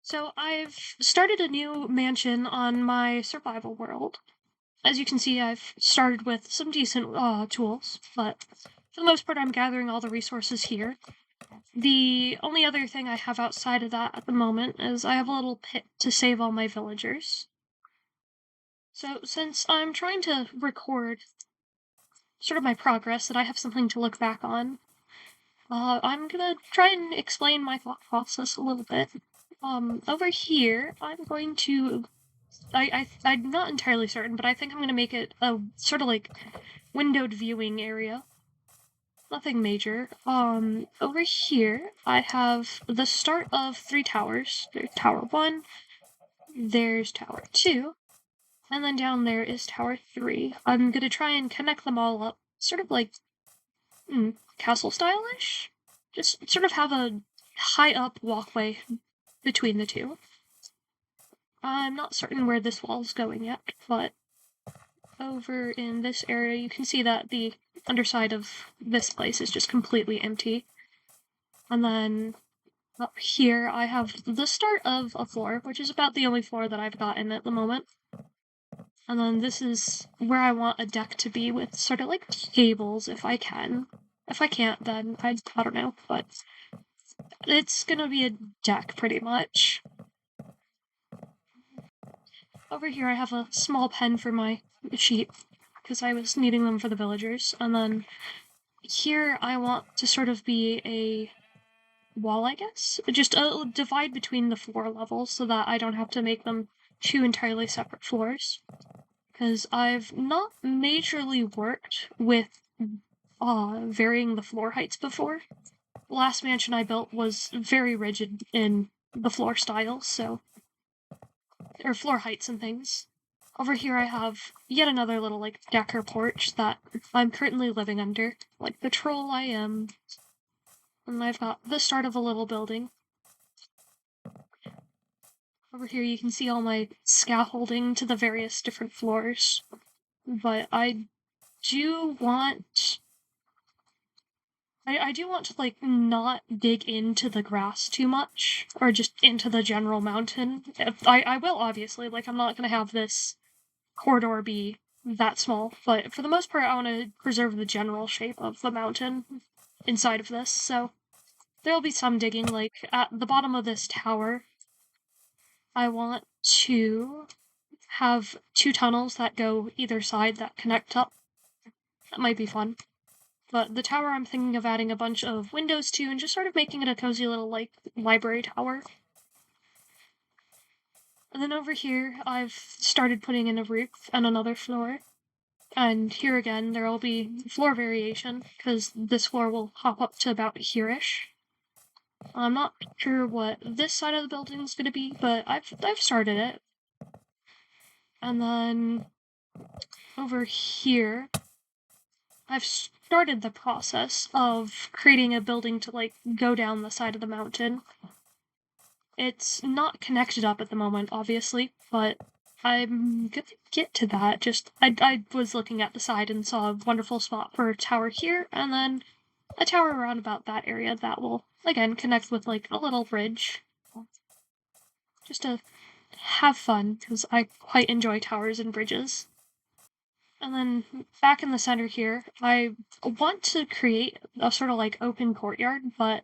So I've started a new mansion on my survival world. As you can see, I've started with some decent tools, but for the most part, I'm gathering all the resources here. The only other thing I have outside of that at the moment is I have a little pit to save all my villagers. So since I'm trying to record sort of my progress, that I have something to look back on, I'm gonna try and explain my thought process a little bit. Over here, I'm going to I'm not entirely certain, but I think I'm gonna make it a sort of like windowed viewing area. Nothing major. Over here I have the start of three towers. There's tower one, there's tower two, and then down there is tower three. I'm gonna try and connect them all up, sort of like castle style-ish. Just sort of have a high up walkway between the two. I'm not certain where this wall's going yet, but over in this area, you can see that the underside of this place is just completely empty. And then up here, I have the start of a floor, which is about the only floor that I've gotten at the moment. And then this is where I want a deck to be with sort of like tables if I can. If I can't, then I don't know, but it's gonna be a deck pretty much. Over here, I have a small pen for my sheep because I was needing them for the villagers. And then here I want to sort of be a wall, I guess. Just a divide between the floor levels so that I don't have to make them two entirely separate floors. Because I've not majorly worked with varying the floor heights before. The last mansion I built was very rigid in the floor styles, so or floor heights and things. Over here I have yet another little like decker porch that I'm currently living under, like the troll I am. And I've got the start of a little building. Over here you can see all my scaffolding to the various different floors. But I do want I do want to like not dig into the grass too much, or just into the general mountain. I will obviously, like I'm not gonna have this corridor be that small, but for the most part I want to preserve the general shape of the mountain inside of this, so there'll be some digging, like at the bottom of this tower I want to have two tunnels that go either side that connect up. That might be fun. But the tower I'm thinking of adding a bunch of windows to and just sort of making it a cozy little, like, library tower. And then over here, I've started putting in a roof and another floor. And here again, there will be floor variation, because this floor will hop up to about here-ish. I'm not sure what this side of the building is going to be, but I've started it. And then over here, I've started the process of creating a building to, like, go down the side of the mountain. It's not connected up at the moment, obviously, but I'm gonna get to that. Just, I was looking at the side and saw a wonderful spot for a tower here, and then a tower around about that area that will, again, connect with, like, a little bridge. Just to have fun, because I quite enjoy towers and bridges. And then back in the center here, I want to create a sort of like open courtyard, but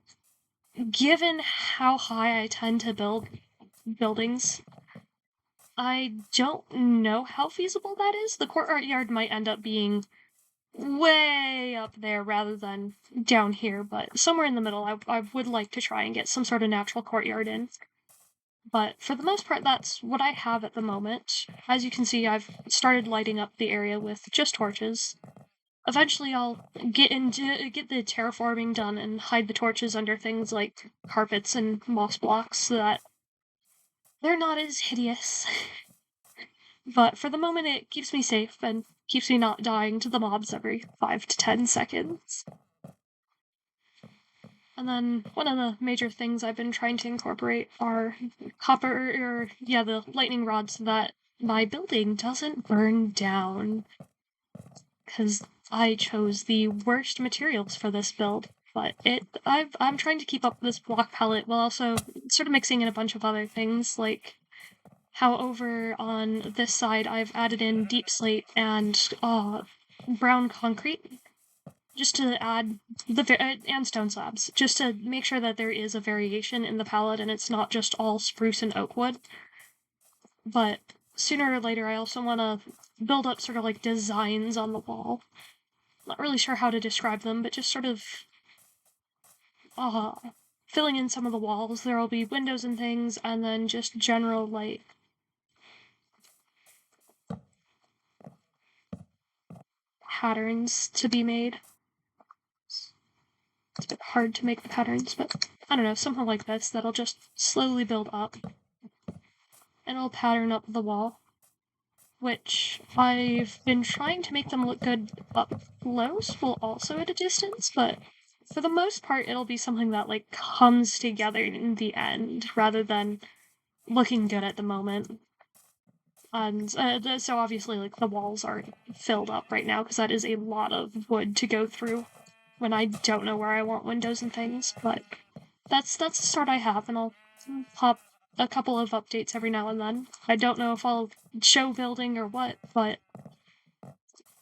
given how high I tend to build buildings, I don't know how feasible that is. The courtyard might end up being way up there rather than down here, but somewhere in the middle, I would like to try and get some sort of natural courtyard in. But for the most part, that's what I have at the moment. As you can see, I've started lighting up the area with just torches. Eventually, I'll get the terraforming done and hide the torches under things like carpets and moss blocks so that they're not as hideous. But for the moment, it keeps me safe and keeps me not dying to the mobs every 5 to 10 seconds. And then one of the major things I've been trying to incorporate are the lightning rods so that my building doesn't burn down. Because I chose the worst materials for this build. But I'm trying to keep up this block palette while also sort of mixing in a bunch of other things, like how over on this side I've added in deep slate and brown concrete just to add and stone slabs, just to make sure that there is a variation in the palette and it's not just all spruce and oak wood. But sooner or later I also want to build up sort of like designs on the wall. Not really sure how to describe them, but just sort of filling in some of the walls. There will be windows and things, and then just general, like, patterns to be made. It's a bit hard to make the patterns, but I don't know, something like this that'll just slowly build up. And it'll pattern up the wall, which I've been trying to make them look good up close while also at a distance, but for the most part, it'll be something that, like, comes together in the end, rather than looking good at the moment. And so obviously, like, the walls aren't filled up right now, because that is a lot of wood to go through when I don't know where I want windows and things, but that's the start I have, and I'll pop a couple of updates every now and then. I don't know if I'll show building or what, but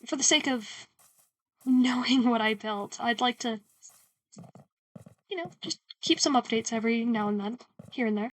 for the sake of knowing what I built, I'd like to, just keep some updates every now and then, here and there.